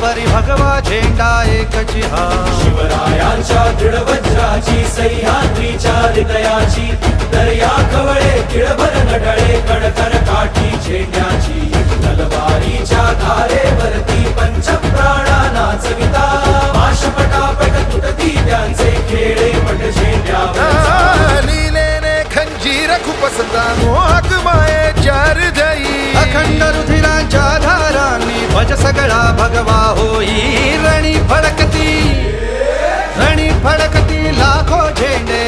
परी भगवा झेंडा एकची हा शिवरायांच्या दृढ वज्राची सह्याद्रीच्या हृदयाची दर्या खवळे किळभर नडळे कडकर काठी झेंड्याची तलवारीच्या धारेवरती पंचप्राणा चविता माशपटापट तुटती त्यांचे खेळे पट झेंड्यावर लीलेने खंजीर खुपसता मोहक मायेच्या हृदयी अखंड रुधिराच्या धारांनी भज सगळा भगवा होई रणी फडकती लाखो झेंडे